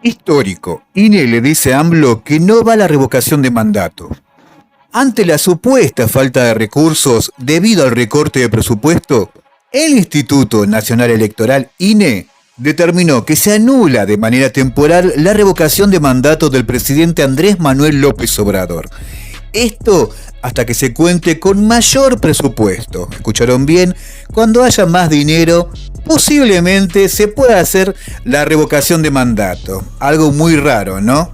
Histórico. INE le dice a AMLO que no va a la revocación de mandato. Ante la supuesta falta de recursos debido al recorte de presupuesto, el Instituto Nacional Electoral, INE, determinó que se anula de manera temporal la revocación de mandato del presidente Andrés Manuel López Obrador. Esto hasta que se cuente con mayor presupuesto. ¿Escucharon bien? Cuando haya más dinero, posiblemente se pueda hacer la revocación de mandato. Algo muy raro, ¿no?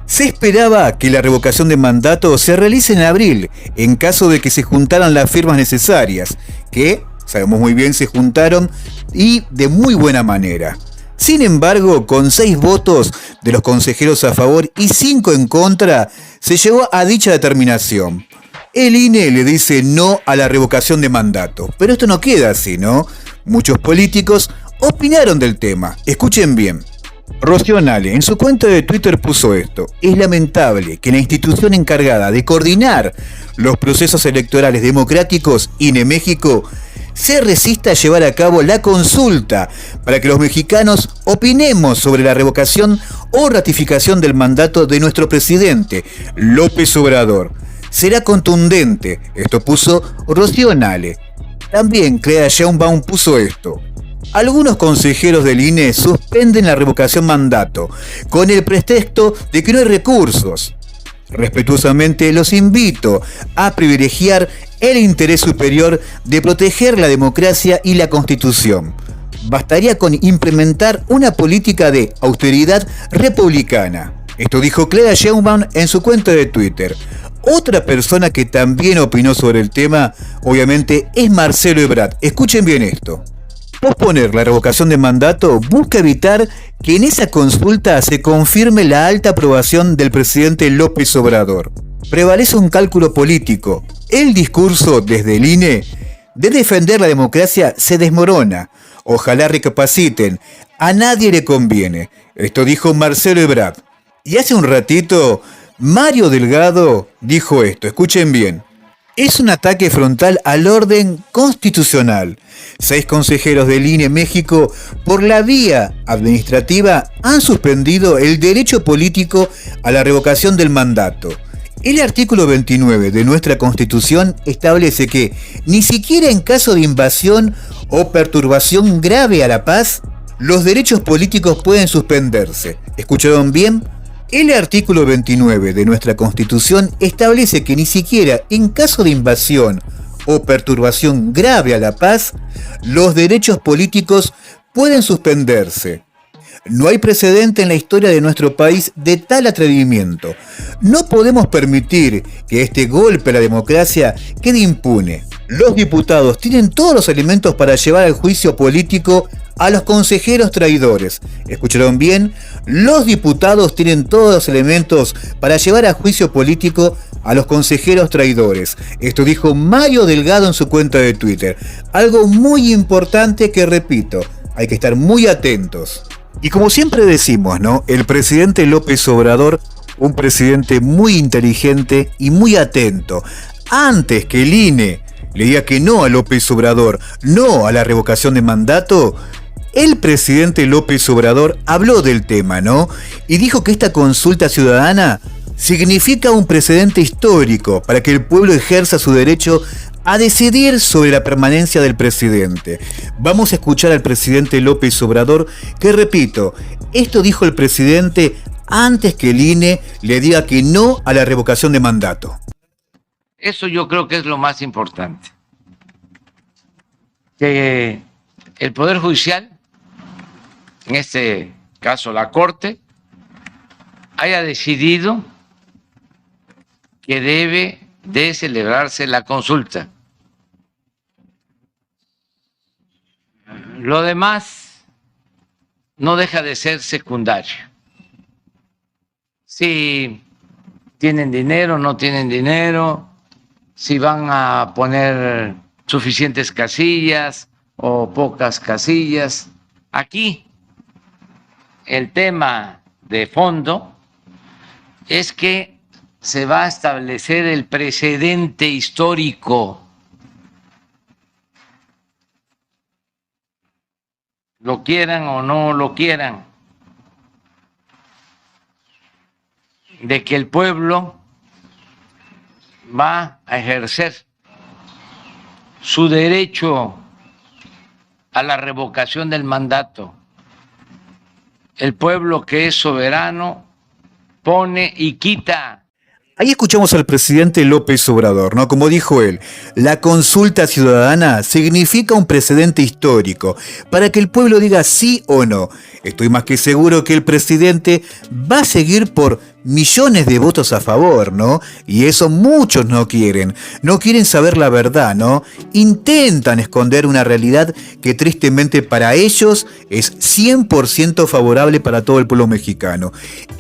Se esperaba que la revocación de mandato se realice en abril, en caso de que se juntaran las firmas necesarias, que, sabemos muy bien, se juntaron y de muy buena manera. Sin embargo, con 6 votos de los consejeros a favor y 5 en contra, se llegó a dicha determinación. El INE le dice no a la revocación de mandato, pero esto no queda así, ¿no? Muchos políticos opinaron del tema. Escuchen bien. Rocío Nale en su cuenta de Twitter puso esto: es lamentable que la institución encargada de coordinar los procesos electorales democráticos, INE México, se resista a llevar a cabo la consulta para que los mexicanos opinemos sobre la revocación o ratificación del mandato de nuestro presidente, López Obrador. Será contundente, esto puso Rocío Nale. También Clea Sheinbaum puso esto: algunos consejeros del INE suspenden la revocación mandato con el pretexto de que no hay recursos. Respetuosamente los invito a privilegiar el interés superior de proteger la democracia y la Constitución. Bastaría con implementar una política de austeridad republicana. Esto dijo Clea Sheinbaum en su cuenta de Twitter. Otra persona que también opinó sobre el tema, obviamente, es Marcelo Ebrard. Escuchen bien esto. Posponer la revocación de mandato busca evitar que en esa consulta se confirme la alta aprobación del presidente López Obrador. Prevalece un cálculo político. El discurso desde el INE de defender la democracia se desmorona. Ojalá recapaciten. A nadie le conviene. Esto dijo Marcelo Ebrard. Y hace un ratito, Mario Delgado dijo esto. Escuchen bien. Es un ataque frontal al orden constitucional. 6 consejeros del INE México, por la vía administrativa, han suspendido el derecho político a la revocación del mandato. El artículo 29 de nuestra Constitución establece que, ni siquiera en caso de invasión o perturbación grave a la paz, los derechos políticos pueden suspenderse. ¿Escucharon bien? El artículo 29 de nuestra Constitución establece que ni siquiera en caso de invasión o perturbación grave a la paz, los derechos políticos pueden suspenderse. No hay precedente en la historia de nuestro país de tal atrevimiento. No podemos permitir que este golpe a la democracia quede impune. Los diputados tienen todos los elementos para llevar al juicio político a los consejeros traidores. ¿Escucharon bien? Los diputados tienen todos los elementos para llevar a juicio político a los consejeros traidores. Esto dijo Mario Delgado en su cuenta de Twitter. Algo muy importante que repito, hay que estar muy atentos. Y como siempre decimos, ¿no? El presidente López Obrador, un presidente muy inteligente y muy atento. Antes que el INE le diga que no a López Obrador, no a la revocación de mandato, el presidente López Obrador habló del tema, ¿no? Y dijo que esta consulta ciudadana significa un precedente histórico para que el pueblo ejerza su derecho a decidir sobre la permanencia del presidente. Vamos a escuchar al presidente López Obrador, que repito, esto dijo el presidente antes que el INE le diga que no a la revocación de mandato. Eso yo creo que es lo más importante. Que el Poder Judicial, en este caso la Corte, haya decidido que debe de celebrarse la consulta. Lo demás no deja de ser secundario. Si tienen dinero, no tienen dinero, si van a poner suficientes casillas o pocas casillas. Aquí el tema de fondo es que se va a establecer el precedente histórico. Lo quieran o no lo quieran. de que el pueblo va a ejercer su derecho a la revocación del mandato. El pueblo que es soberano pone y quita. Ahí escuchamos al presidente López Obrador, ¿no? Como dijo él, la consulta ciudadana significa un precedente histórico para que el pueblo diga sí o no. Estoy más que seguro que el presidente va a seguir por millones de votos a favor, ¿no? Y eso muchos no quieren saber la verdad, ¿no? Intentan esconder una realidad que tristemente para ellos es 100% favorable para todo el pueblo mexicano.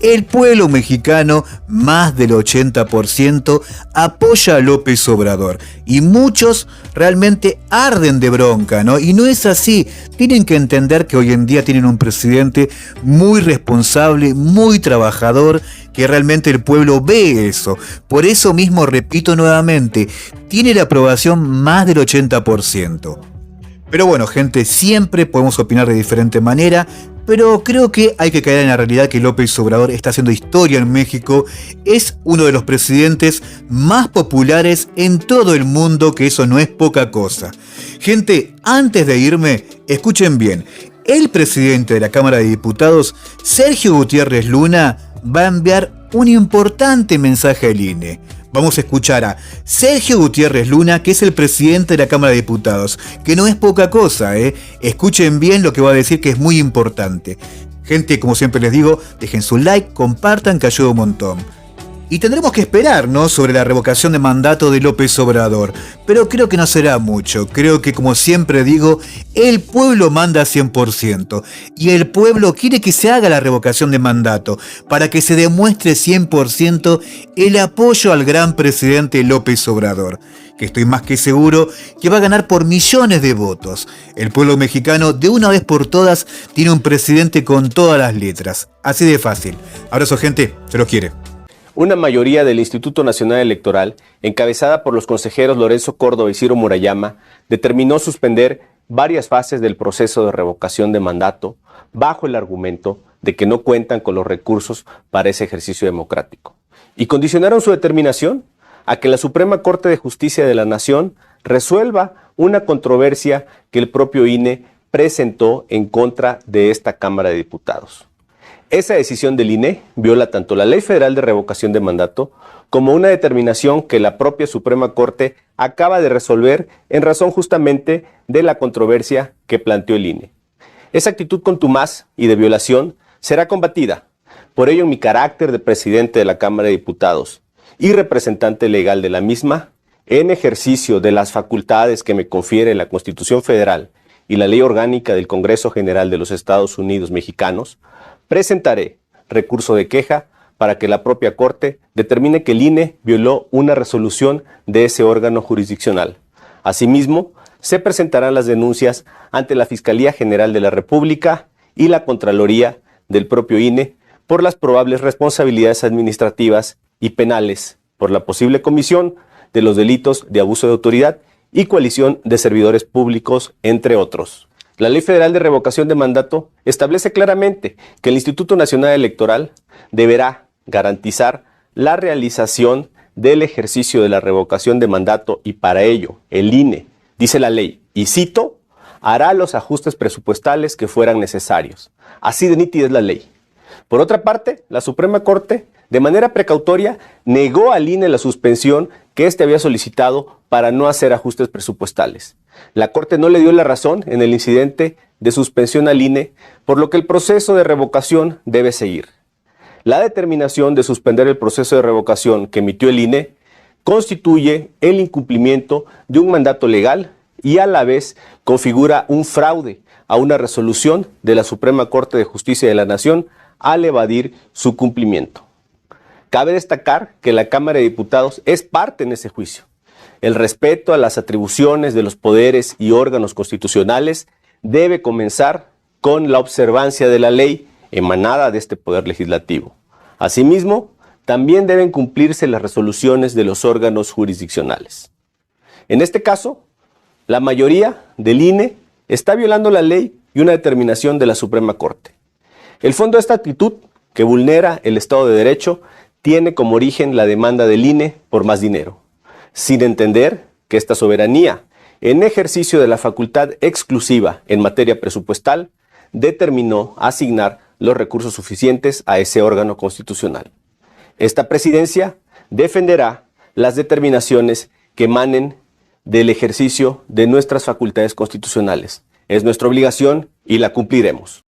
El pueblo mexicano, más del 80%, apoya a López Obrador y muchos realmente arden de bronca, ¿no? Y no es así. Tienen que entender que hoy en día tienen un presidente muy responsable, muy trabajador, que realmente el pueblo ve eso. Por eso mismo, repito nuevamente, tiene la aprobación más del 80%. Pero bueno, gente, siempre podemos opinar de diferente manera, pero creo que hay que caer en la realidad que López Obrador está haciendo historia en México. Es uno de los presidentes más populares en todo el mundo, que eso no es poca cosa. Gente, antes de irme, escuchen bien. El presidente de la Cámara de Diputados, Sergio Gutiérrez Luna, va a enviar un importante mensaje al INE. Vamos a escuchar a Sergio Gutiérrez Luna, que es el presidente de la Cámara de Diputados, que no es poca cosa, ¿eh? Escuchen bien lo que va a decir, que es muy importante. Gente, como siempre les digo, dejen su like, compartan, que ayuda un montón. Y tendremos que esperar, ¿no?, sobre la revocación de mandato de López Obrador. Pero creo que no será mucho. Creo que, como siempre digo, el pueblo manda 100%. Y el pueblo quiere que se haga la revocación de mandato para que se demuestre 100% el apoyo al gran presidente López Obrador, que estoy más que seguro que va a ganar por millones de votos. El pueblo mexicano, de una vez por todas, tiene un presidente con todas las letras. Así de fácil. Abrazo, gente. Se los quiere. Una mayoría del Instituto Nacional Electoral, encabezada por los consejeros Lorenzo Córdoba y Ciro Murayama, determinó suspender varias fases del proceso de revocación de mandato bajo el argumento de que no cuentan con los recursos para ese ejercicio democrático. Y condicionaron su determinación a que la Suprema Corte de Justicia de la Nación resuelva una controversia que el propio INE presentó en contra de esta Cámara de Diputados. Esa decisión del INE viola tanto la Ley Federal de Revocación de Mandato como una determinación que la propia Suprema Corte acaba de resolver en razón justamente de la controversia que planteó el INE. Esa actitud contumaz y de violación será combatida. Por ello, en mi carácter de presidente de la Cámara de Diputados y representante legal de la misma, en ejercicio de las facultades que me confiere la Constitución Federal y la Ley Orgánica del Congreso General de los Estados Unidos Mexicanos, presentaré recurso de queja para que la propia Corte determine que el INE violó una resolución de ese órgano jurisdiccional. Asimismo, se presentarán las denuncias ante la Fiscalía General de la República y la Contraloría del propio INE por las probables responsabilidades administrativas y penales por la posible comisión de los delitos de abuso de autoridad y coalición de servidores públicos, entre otros. La Ley Federal de Revocación de Mandato establece claramente que el Instituto Nacional Electoral deberá garantizar la realización del ejercicio de la revocación de mandato y para ello el INE, dice la ley, y cito, hará los ajustes presupuestales que fueran necesarios. Así de nítida es la ley. Por otra parte, la Suprema Corte, de manera precautoria, negó al INE la suspensión que éste había solicitado para no hacer ajustes presupuestales. La Corte no le dio la razón en el incidente de suspensión al INE, por lo que el proceso de revocación debe seguir. La determinación de suspender el proceso de revocación que emitió el INE constituye el incumplimiento de un mandato legal y a la vez configura un fraude a una resolución de la Suprema Corte de Justicia de la Nación al evadir su cumplimiento. Cabe destacar que la Cámara de Diputados es parte en ese juicio. El respeto a las atribuciones de los poderes y órganos constitucionales debe comenzar con la observancia de la ley emanada de este poder legislativo. Asimismo, también deben cumplirse las resoluciones de los órganos jurisdiccionales. En este caso, la mayoría del INE está violando la ley y una determinación de la Suprema Corte. El fondo de esta actitud, que vulnera el Estado de Derecho, tiene como origen la demanda del INE por más dinero, sin entender que esta soberanía, en ejercicio de la facultad exclusiva en materia presupuestal, determinó asignar los recursos suficientes a ese órgano constitucional. Esta presidencia defenderá las determinaciones que emanen del ejercicio de nuestras facultades constitucionales. Es nuestra obligación y la cumpliremos.